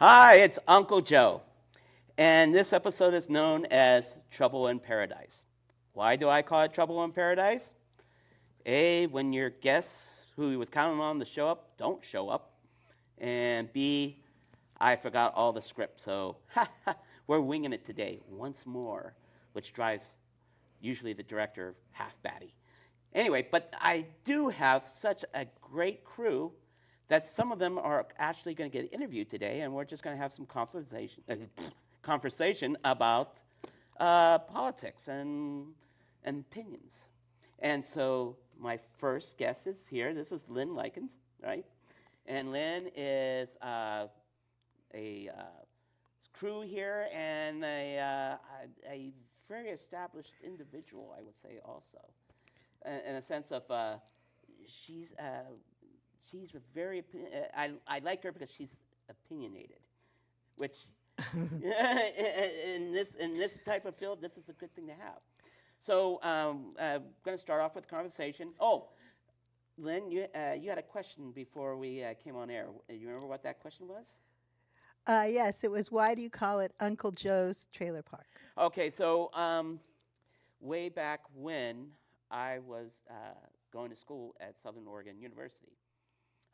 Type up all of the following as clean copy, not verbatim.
Hi, it's Uncle Joe, and this episode is known as Trouble in Paradise. Why do I call it Trouble in Paradise? A, when your guests who he was counting on to show up don't show up, and B, I forgot all the script, so we're winging it today once more, which drives usually the director half batty. Anyway, but I do have such a great crew that some of them are actually going to get interviewed today, and we're just going to have some conversation about politics and opinions. And so my first guest is here. This is Lynn Likens, right? And Lynn is a crew here and a very established individual, I would say, also, in a sense of she's a very I like her because she's opinionated, which in this type of field, this is a good thing to have. So I'm going to start off with conversation. Oh, Lynn, you had a question before we came on air. You remember what that question was? Yes, it was why do you call it Uncle Joe's Trailer Park? Okay, so way back when I was going to school at Southern Oregon University,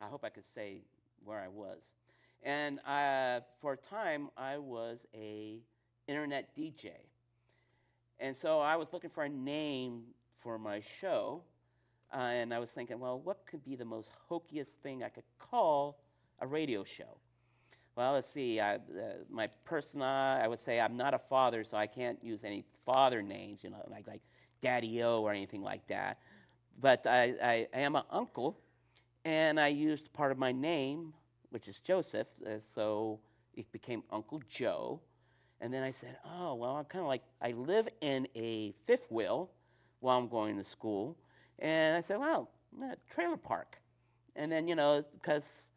I hope I could say where I was. And for a time, I was a internet DJ. And so I was looking for a name for my show. And I was thinking, well, what could be the most hokiest thing I could call a radio show? Well, let's see. My persona, I would say I'm not a father, so I can't use any father names, like Daddy-O or anything like that. But I am an uncle, and I used part of my name, which is Joseph, so it became Uncle Joe. And then I said, oh, well, I'm kind of like, I live in a fifth wheel while I'm going to school. And I said, well, trailer park. And then, because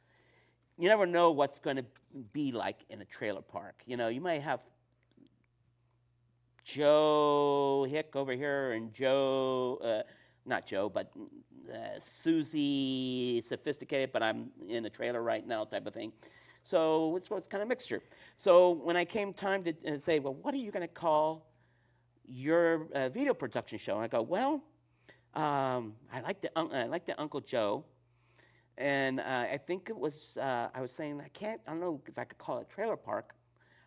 you never know what's going to be like in a trailer park. You might have Joe Hick over here and Joe, not Joe, but Susie, sophisticated, but I'm in a trailer right now type of thing. So it's kind of mixture. So when I came time to say, well, what are you going to call your video production show? And I go, well, I like the Uncle Joe. And I think it was, I was saying, I don't know if I could call it trailer park.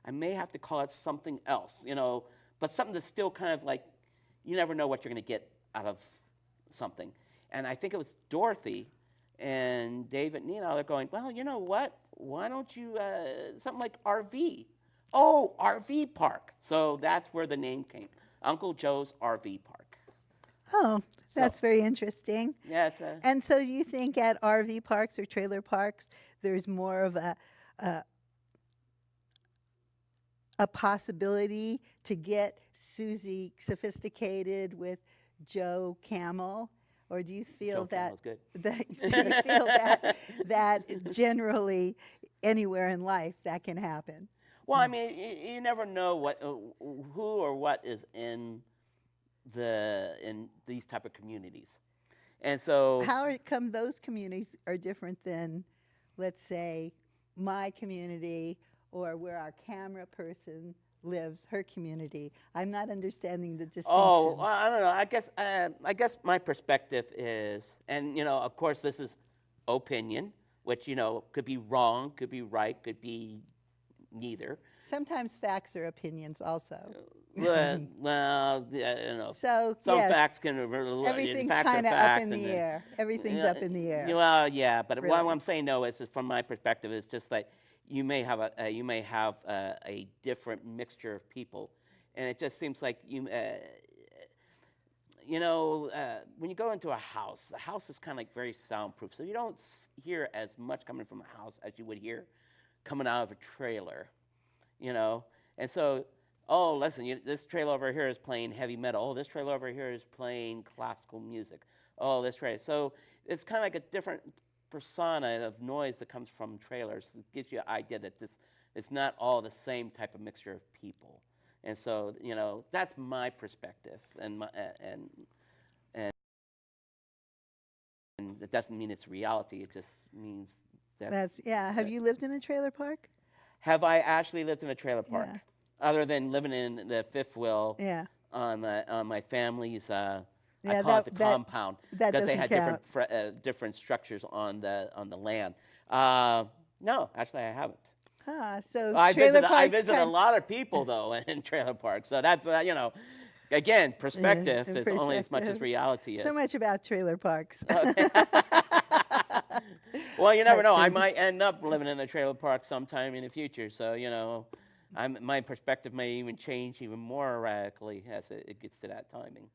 I may have to call it something else, but something that's still kind of like, you never know what you're going to get out of something. And I think it was Dorothy and David and Nina, they're going, well, you know what? Why don't you, something like RV? Oh, RV park. So that's where the name came, Uncle Joe's RV Park. Oh, So, that's very interesting. yeah, it's And so you think at RV parks or trailer parks, there's more of a, a possibility to get Susie sophisticated with Joe Camel? Or do you feel Joe Camel's good. do you feel that generally anywhere in life that can happen? Well, I mean, you never know who or what is in these type of communities, and so Come those communities are different than, let's say, my community or where our camera person lives, her community. I'm not understanding the oh, distinction. I don't know. I guess my perspective is, and of course, this is opinion, which could be wrong, could be right, could be neither. Sometimes facts are opinions also. Well, yeah, So, some yes, facts can everything's facts are kind of up facts, in and the then air. Everything's yeah, up in the air, well, yeah. But what really. I'm saying though is from my perspective, is just like you may have a different mixture of people, and it just seems like when you go into a house is kind of like very soundproof, so you don't hear as much coming from a house as you would hear coming out of a trailer, you know. And so, oh, listen, this trailer over here is playing heavy metal. Oh, this trailer over here is playing classical music. Oh, this trailer. So it's kind of like a different persona of noise that comes from trailers. It gives you an idea that it's not all the same type of mixture of people. And so, that's my perspective, and it doesn't mean it's reality. It just means that's Yeah. Have that you lived in a trailer park? Have I actually lived in a trailer park? Yeah. Other than living in the fifth wheel Yeah. on my family's, I Yeah, call it the that compound that because they doesn't had count. different structures on the land. No, actually, I haven't. So I trailer parks visit a kind lot of people though in trailer parks, so that's again, perspective in is only as much as perspective. reality So is. much about trailer parks. Okay. Well, you never That's know. I crazy. might end up living in a trailer park sometime in the future. So my perspective may even change even more radically as it gets to that timing.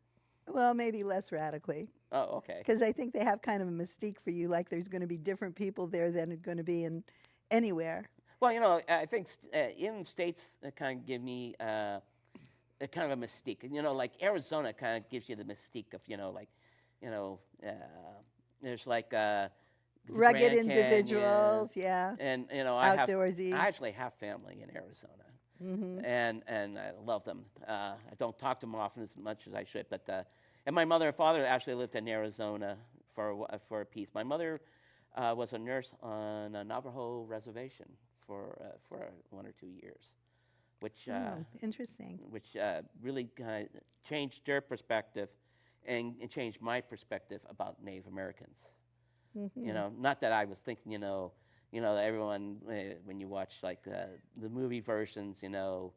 Well, maybe less radically, Oh, okay. because I think they have kind of a mystique for you, like there's going to be different people there than it's going to be in anywhere. Well, I think even states kind of give me a kind of a mystique. Like Arizona kind of gives you the mystique of, like, you know, uh, there's like the Rugged Grand Canyon, individuals, yeah, and I outdoorsy. actually have family in Arizona, Hmm. and I love them. I don't talk to them often as much as I should, but and my mother and father actually lived in Arizona for a piece. My mother was a nurse on a Navajo reservation for 1 or 2 years, which Oh, interesting. really kind of changed their perspective, and it changed my perspective about Native Americans. Hmm. Not that I was thinking, that everyone when you watch like the movie versions, uh,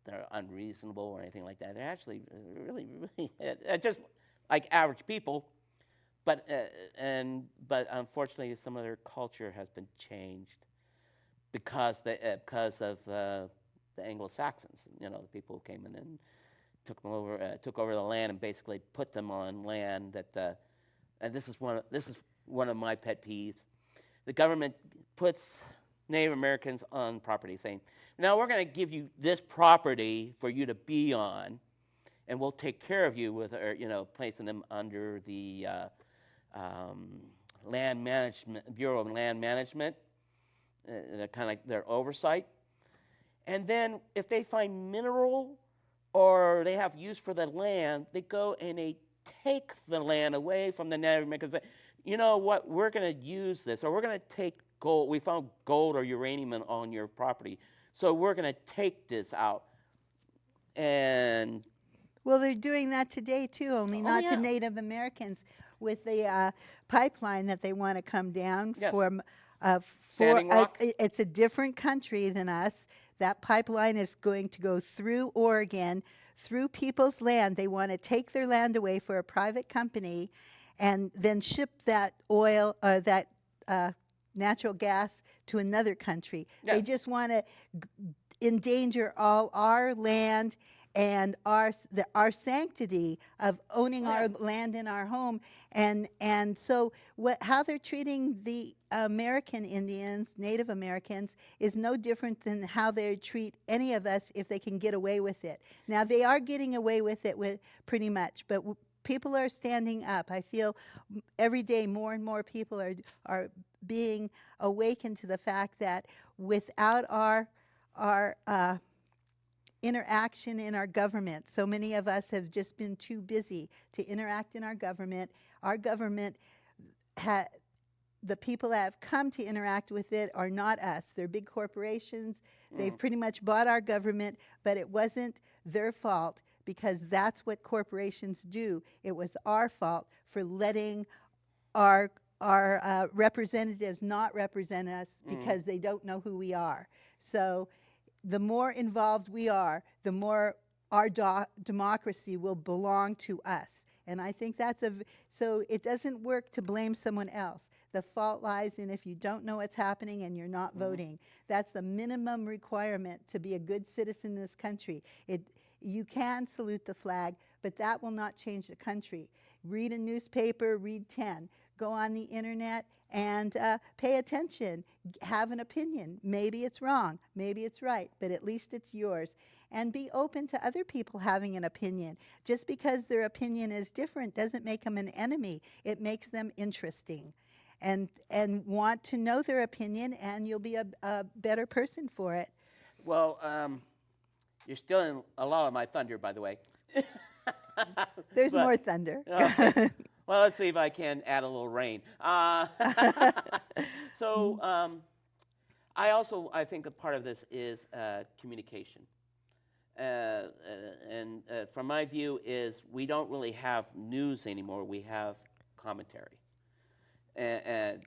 they're unreasonable or anything like that. They're actually really, really just like average people, but unfortunately, some of their culture has been changed because of the Anglo Saxons. The people who came in and took over the land and basically put them on land that. And this is one of my pet peeves. The government puts Native Americans on property, saying, "Now we're going to give you this property for you to be on, and we'll take care of you with, placing them under the Land Management Bureau of Land Management, kind of like their oversight. And then if they find mineral or they have use for the land, they go and they take the land away from the Native Americans. You know what? We're going to use this, or we're going to take gold. We found gold or uranium on your property, so we're going to take this out." And Well, they're doing that today too, only oh not to yeah, Native Americans with the pipeline that they want to come down yes, for Standing Rock. it's a different country than us. That pipeline is going to go through Oregon, through people's land. They want to take their land away for a private company, and then ship that oil or that natural gas to another country. They Yes, just want to endanger all our land and our sanctity of owning oh our yeah, land in our home, and so how they're treating the American Indians, Native Americans, is no different than how they treat any of us if they can get away with it. Now they are getting away with it with pretty much, but people are standing up. I feel every day more and more people are being awakened to the fact that without our interaction in our government. So many of us have just been too busy to interact in our government. Our government, the people that have come to interact with it are not us. They're big corporations. They've pretty much bought our government, but it wasn't their fault because that's what corporations do. It was our fault for letting our representatives not represent us because they don't know who we are. So the more involved we are, the more our democracy will belong to us. And I think so it doesn't work to blame someone else. The fault lies in if you don't know what's happening and you're not voting. That's the minimum requirement to be a good citizen in this country. You can salute the flag, but that will not change the country. Read a newspaper, read 10. Go on the internet and pay attention. Have an opinion. Maybe it's wrong, maybe it's right, but at least it's yours. And be open to other people having an opinion. Just because their opinion is different doesn't make them an enemy. It makes them interesting. And want to know their opinion, and you'll be a better person for it. Well, you're stealing a lot of my thunder, by the way. There's But more thunder. okay. Well, let's see if I can add a little rain. So I think a part of this is communication. And from my view is we don't really have news anymore. We have commentary. And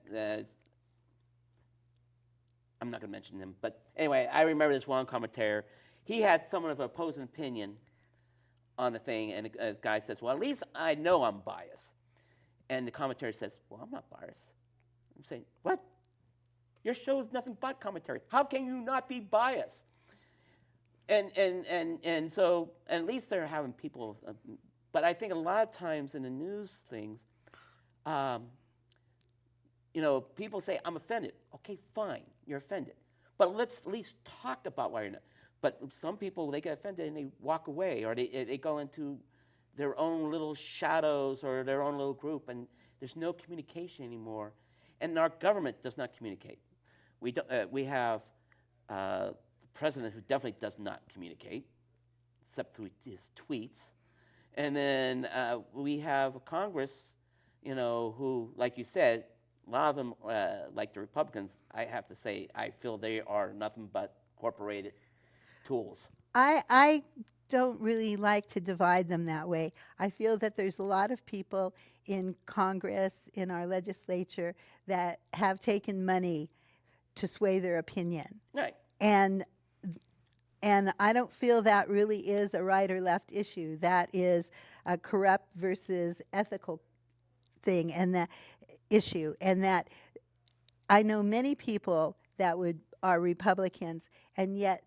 I'm not going to mention him, but anyway, I remember this one commentator. He had somewhat of an opposing opinion on the thing, and the guy says, "Well, at least I know I'm biased." And the commentator says, "Well, I'm not biased." I'm saying, "What? Your show is nothing but commentary. How can you not be biased?" And so at least they're having people. But I think a lot of times in the news things, people say, "I'm offended." Okay, fine, you're offended. But let's at least talk about why you're not. But some people, they get offended and they walk away, or they go into their own little shadows or their own little group, and there's no communication anymore. And our government does not communicate. We have a president who definitely does not communicate, except through his tweets. And then we have a Congress, who, like you said, a lot of them, like the Republicans, I have to say, I feel they are nothing but corporated tools. I don't really like to divide them that way. I feel that there's a lot of people in Congress, in our legislature, that have taken money to sway their opinion. Right. And I don't feel that really is a right or left issue. That is a corrupt versus ethical thing and that issue. And that I know many people that are Republicans, and yet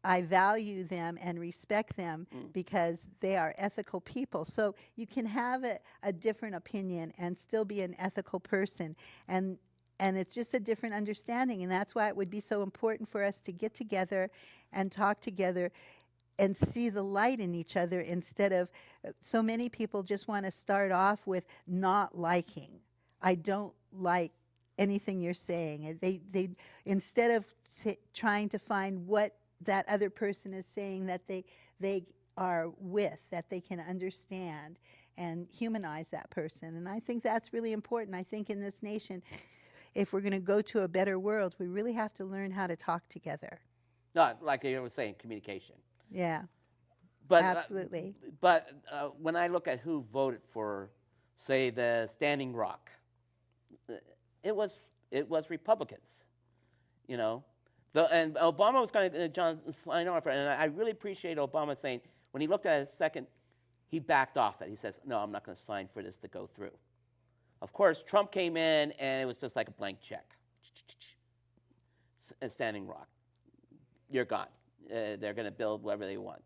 I value them and respect them because they are ethical people. So you can have a different opinion and still be an ethical person. And it's just a different understanding. And that's why it would be so important for us to get together and talk together and see the light in each other instead of so many people just want to start off with not liking. I don't like anything you're saying. They instead of trying to find what that other person is saying that they are with, that they can understand and humanize that person. And I think that's really important. I think in this nation, if we're going to go to a better world, we really have to learn how to talk together. No, like I was saying, communication. Yeah, But absolutely. But when I look at who voted for, say, the Standing Rock, it was Republicans, and Obama was going to sign off, and I really appreciate Obama saying when he looked at it a second, he backed off it. He says, "No, I'm not going to sign for this to go through." Of course, Trump came in, and it was just like a blank check. Standing Rock, you're gone. They're going to build whatever they want.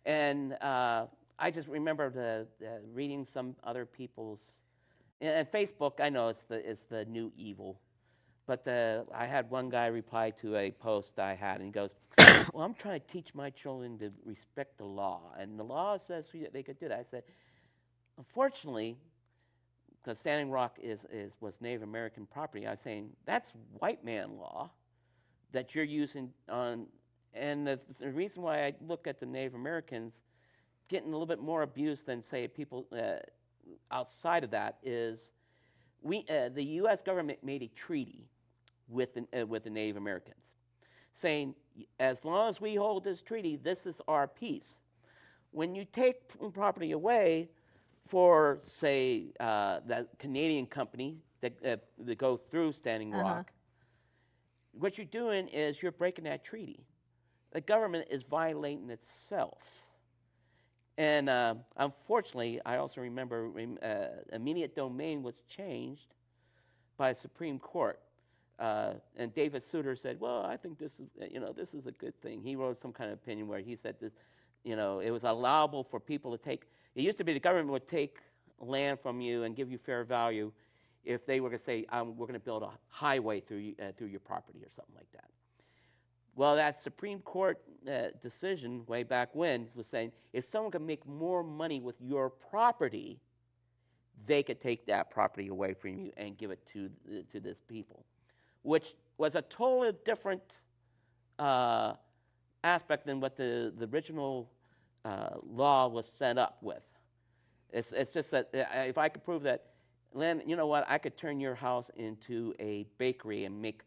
And I just remember reading some other people's, and Facebook, I know it's the new evil, but I had one guy reply to a post I had, and he goes, "Well, I'm trying to teach my children to respect the law, and the law says they could do that." I said, "Unfortunately, because Standing Rock was Native American property, I was saying that's white man law that you're using on." And the reason why I look at the Native Americans getting a little bit more abuse than, say, people outside of that is the U.S. government made a treaty with the Native Americans saying, as long as we hold this treaty, this is our peace. When you take property away for, say, that Canadian company that go through Standing Rock, what you're doing is you're breaking that treaty. The government is violating itself. And unfortunately, I also remember eminent domain was changed by the Supreme Court. And David Souter said, "Well, I think this is a good thing." He wrote some kind of opinion where he said that, it was allowable for people to take. It used to be the government would take land from you and give you fair value if they were going to say, "We're going to build a highway through your property" or something like that. Well, that Supreme Court decision way back when was saying if someone can make more money with your property, they could take that property away from you and give it to this people, which was a totally different aspect than what the original law was set up with. It's just that if I could prove that, Lynn, you know what, I could turn your house into a bakery and make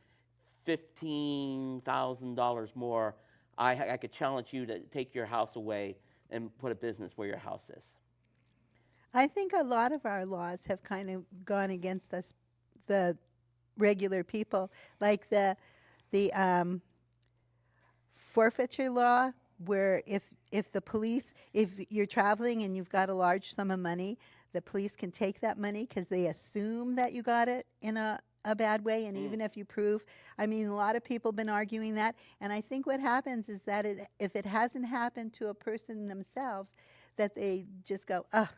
$15,000 more, I could challenge you to take your house away and put a business where your house is. I think a lot of our laws have kind of gone against us, the regular people, like the forfeiture law, where if the police, if you're traveling and you've got a large sum of money, the police can take that money because they assume that you got it in a bad way. And even if you prove, I mean, a lot of people have been arguing that. And I think what happens is that if it hasn't happened to a person themselves, that they just go, ugh,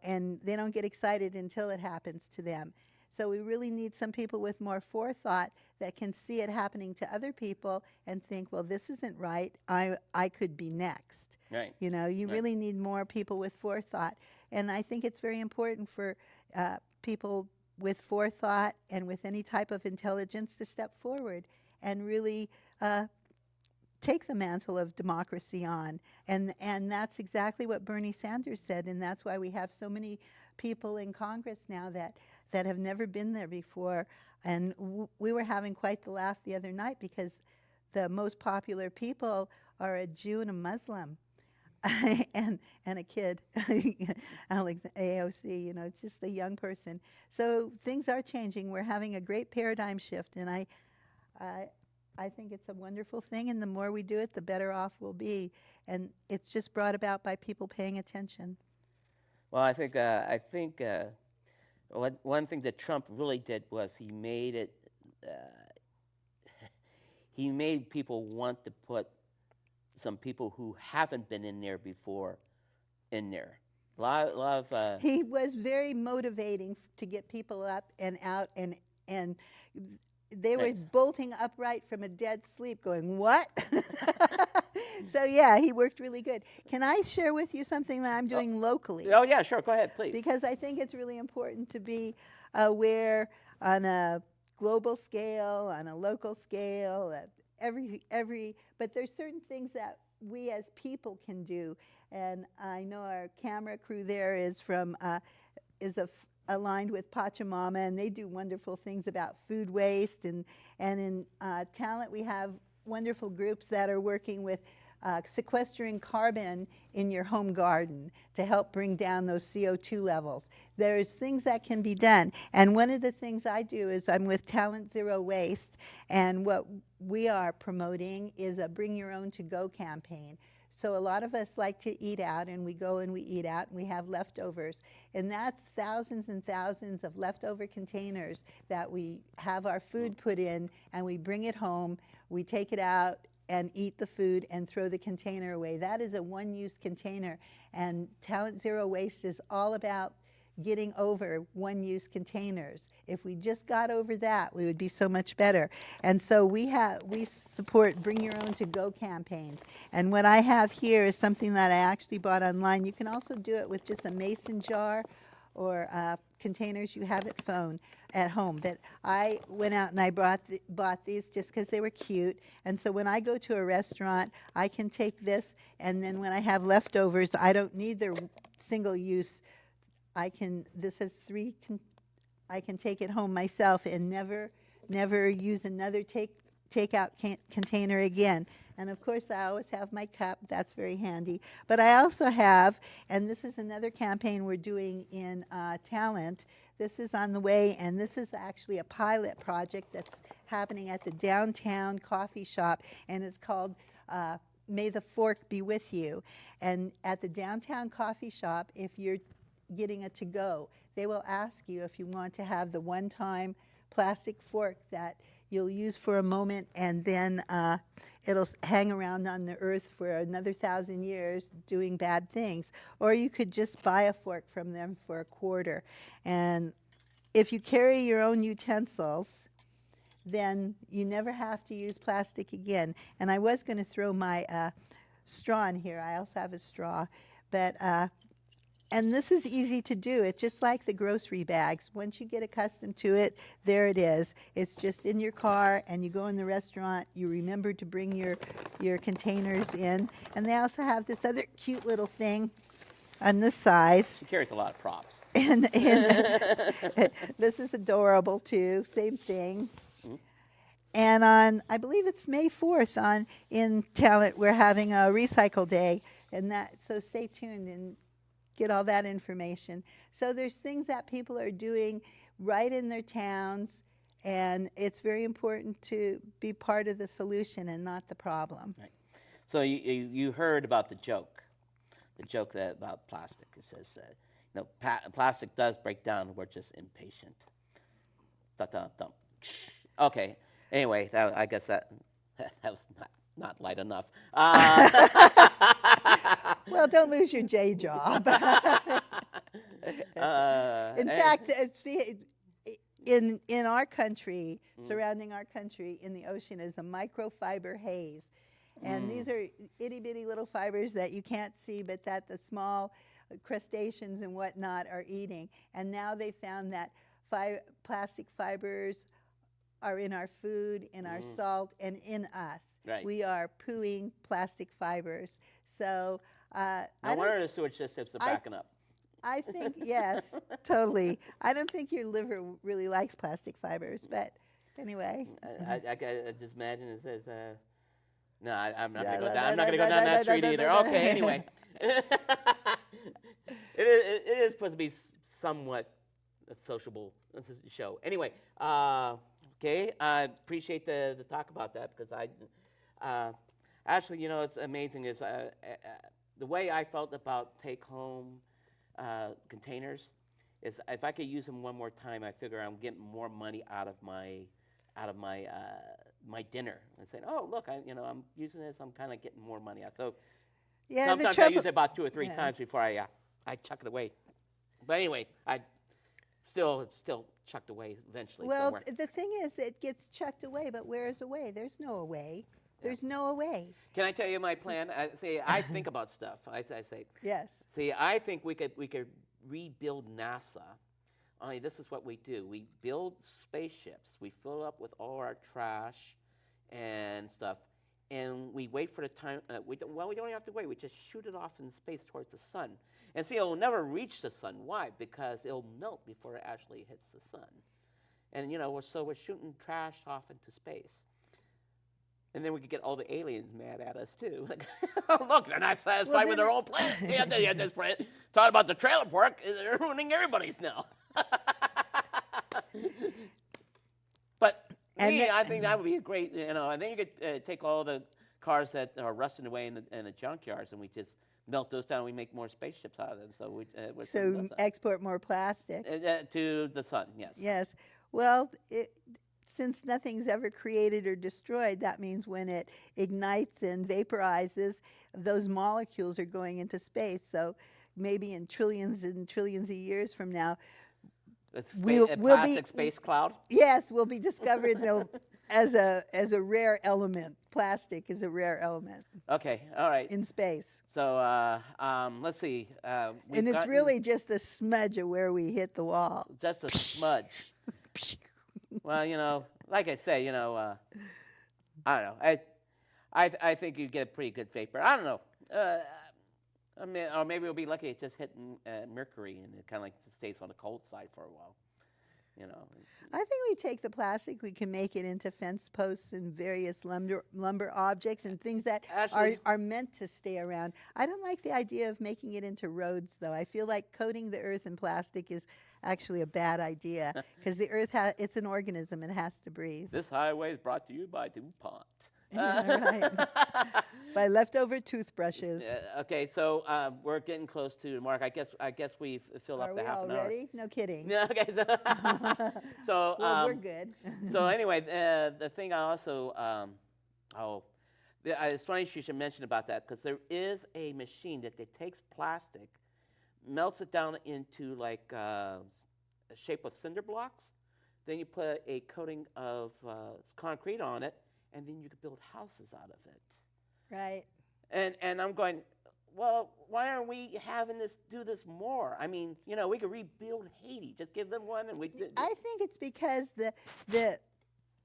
and they don't get excited until it happens to them. So we really need some people with more forethought that can see it happening to other people and think, well, this isn't right. I could be next. Right. You Right. really need more people with forethought. And I think it's very important for people with forethought and with any type of intelligence to step forward and really take the mantle of democracy on. And that's exactly what Bernie Sanders said. And that's why we have so many people in Congress now that have never been there before. And we were having quite the laugh the other night because the most popular people are a Jew and a Muslim. and a kid, Alex AOC, just a young person. So things are changing. We're having a great paradigm shift, and I think it's a wonderful thing. And the more we do it, the better off we'll be. And it's just brought about by people paying attention. Well, I think one thing that Trump really did was he made it. He made people want to put some people who haven't been in there before in there. A lot of He was very motivating to get people up and out, and they were Thanks. bolting upright from a dead sleep going, what? So yeah, he worked really good. Can I share with you something that I'm doing locally? Oh yeah, sure. Go ahead, please. Because I think it's really important to be aware on a global scale, on a local scale, but there's certain things that we as people can do. And I know our camera crew there is aligned with Pachamama, and they do wonderful things about food waste. And in talent, we have wonderful groups that are working with sequestering carbon in your home garden to help bring down those CO2 levels. There's things that can be done. And one of the things I do is I'm with Talent Zero Waste, and what we are promoting is a Bring Your Own to Go campaign. So a lot of us like to eat out, and we go and we eat out, and we have leftovers. And that's thousands and thousands of leftover containers that we have our food put in, and we bring it home, we take it out, and eat the food and throw the container away. That is a one-use container. And Talent Zero Waste is all about getting over one-use containers. If we just got over that, we would be so much better. And so we support Bring Your Own to Go campaigns. And what I have here is something that I actually bought online. You can also do it with just a mason jar or containers you have at home. But I went out and I bought these just because they were cute. And so when I go to a restaurant, I can take this, and then when I have leftovers, I don't need their single use. This has three, I can take it home myself and never use another takeout container again. And of course, I always have my cup. That's very handy. But I also have, and this is another campaign we're doing in Talent. This is on the way, and this is actually a pilot project that's happening at the downtown coffee shop, and it's called May the Fork Be With You. And at the downtown coffee shop, if you're getting a to-go, they will ask you if you want to have the one-time plastic fork that you'll use for a moment, and then it'll hang around on the earth for another 1,000 years doing bad things. Or you could just buy a fork from them for $0.25. And if you carry your own utensils, then you never have to use plastic again. And I was going to throw my straw in here. I also have a straw. But and this is easy to do. It's just like the grocery bags. Once you get accustomed to it, there it is. It's just in your car, and you go in the restaurant. You remember to bring your containers in. And they also have this other cute little thing on this size. She carries a lot of props. And this is adorable, too. Same thing. And on, I believe it's May 4th, on in Talent, we're having a recycle day, and that. So stay tuned and get all that information. So there's things that people are doing right in their towns, and it's very important to be part of the solution and not the problem. Right. So you heard about the joke that about plastic. It says that plastic does break down. We're just impatient. Dum. Okay. Anyway, I guess that was not light enough. Well, don't lose your day job. In fact, in our country, surrounding our country, in the ocean is a microfiber haze. And these are itty-bitty little fibers that you can't see, but that the small crustaceans and whatnot are eating. And now they found that plastic fibers are in our food, in our salt, and in us. Right. We are pooing plastic fibers. So no wonder the sewage systems are backing up. I think, yes, totally. I don't think your liver really likes plastic fibers, but anyway. I just imagine it says, no, I'm not going to go down. I'm not going to go down that street either. Okay, anyway. It is supposed to be somewhat a sociable show. Anyway, okay, I appreciate the talk about that because actually, it's amazing is the way I felt about take-home containers is if I could use them one more time, I figure I'm getting more money out of my my dinner and saying, oh look, I'm using this, I'm kind of getting more money out. So yeah, sometimes I use it about 2 or 3 times before I chuck it away. But anyway, it's still chucked away eventually. Well, somewhere. the thing is, it gets chucked away, but where is away? There's no away. There's no away. Can I tell you my plan? I think about stuff. I say, yes. See, I think we could rebuild NASA. Only this is what we do. We build spaceships. We fill up with all our trash and stuff, and we wait for the time. We don't even have to wait. We just shoot it off in space towards the sun. And see, it'll never reach the sun. Why? Because it'll melt before it actually hits the sun. And, so we're shooting trash off into space. And then we could get all the aliens mad at us, too. Like, oh, look, they're not satisfied with their own planet. They have this planet. Talking about the trailer park, they're ruining everybody's now. But I think that would be a great, and then you could take all the cars that are rusting away in the junkyards, and we just melt those down and we make more spaceships out of them. So export more plastic. To the sun, yes. Yes. Well, since nothing's ever created or destroyed, that means when it ignites and vaporizes, those molecules are going into space. So maybe in trillions and trillions of years from now, we'll be space cloud. Yes, we'll be discovered as a rare element. Plastic is a rare element. Okay, all right. In space. So let's see. And it's really just a smudge of where we hit the wall. Just a smudge. Well, like I say, I don't know. I think you get a pretty good vapor. I don't know. Or maybe we'll be lucky it just hit Mercury and it kind of just stays on the cold side for a while. I think we take the plastic, we can make it into fence posts and various lumber objects and things that are meant to stay around. I don't like the idea of making it into roads, though. I feel like coating the earth in plastic is actually a bad idea because the earth, it's an organism, it has to breathe. This highway is brought to you by DuPont. Right. By leftover toothbrushes. Okay, so we're getting close to the mark. I guess we've filled up the half an hour. Are we already? No kidding. Yeah, okay, so well, we're good. So anyway, the thing I also it's funny you should mention about that because there is a machine that takes plastic, melts it down into like a shape of cinder blocks. Then you put a coating of concrete on it, and then you could build houses out of it. Right. And I'm going, well, why aren't we having this do this more? I mean, we could rebuild Haiti. Just give them one, and we. I think it's because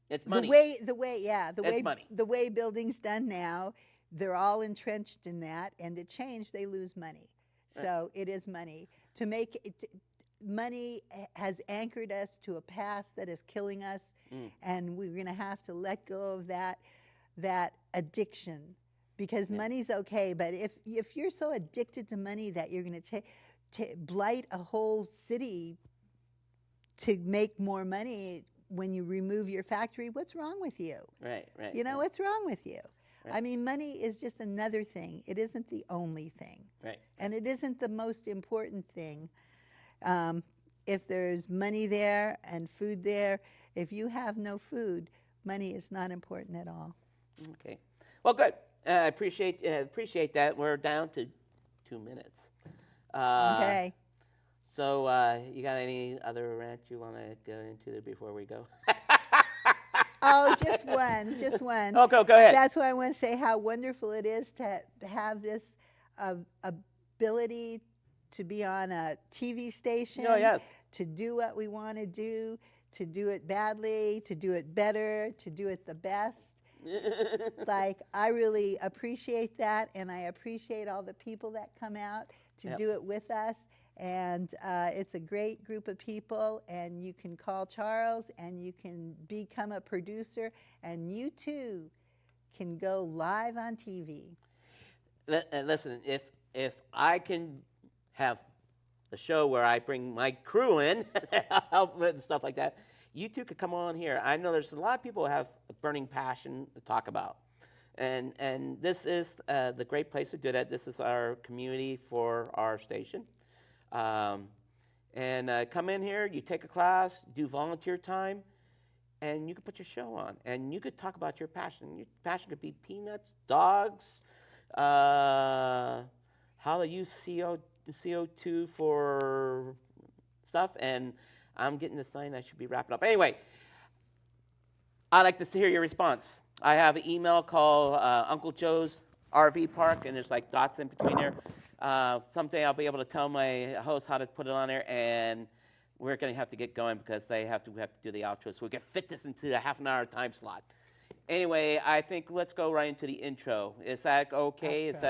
it's money. The way buildings done now, they're all entrenched in that, and to change, they lose money. So it is money to make it. money has anchored us to a past that is killing us, and we're going to have to let go of that addiction, because money's okay, but if you're so addicted to money that you're going to blight a whole city to make more money when you remove your factory, what's wrong with you? Right, right. You know, what's wrong with you? Right. I mean, money is just another thing. It isn't the only thing. Right. And it isn't the most important thing. If there's money there and food there, if you have no food, money is not important at all. Okay. Well, good. I appreciate that. We're down to 2 minutes. Okay. So you got any other rant you want to go into before we go? Oh, just one, just one. Okay, go ahead. That's why I want to say how wonderful it is to have this ability to be on a TV station, Oh, yes. to do what we want to do it badly, to do it better, to do it the best. Like, I really appreciate that, and I appreciate all the people that come out to do it with us. And it's a great group of people, and you can call Charles, and you can become a producer, and you too can go live on TV. Listen, if I can have the show where I bring my crew in, help with and stuff like that, you two could come on here. I know there's a lot of people who have a burning passion to talk about. And this is the great place to do that. This is our community for our station. Come in here, you take a class, do volunteer time, and you can put your show on. And you could talk about your passion. Your passion could be peanuts, dogs, how to use CO2 for stuff. And I'm getting this line, I should be wrapping up. Anyway, I'd like to hear your response. I have an email called Uncle Joe's RV Park, and there's like dots in between there. Someday I'll be able to tell my host how to put it on there, and we're going to have to get going because we have to do the outro, so we can fit this into a half-an-hour time slot. Anyway, I think let's go right into the intro. Is that okay? Is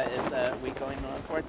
we going on for it?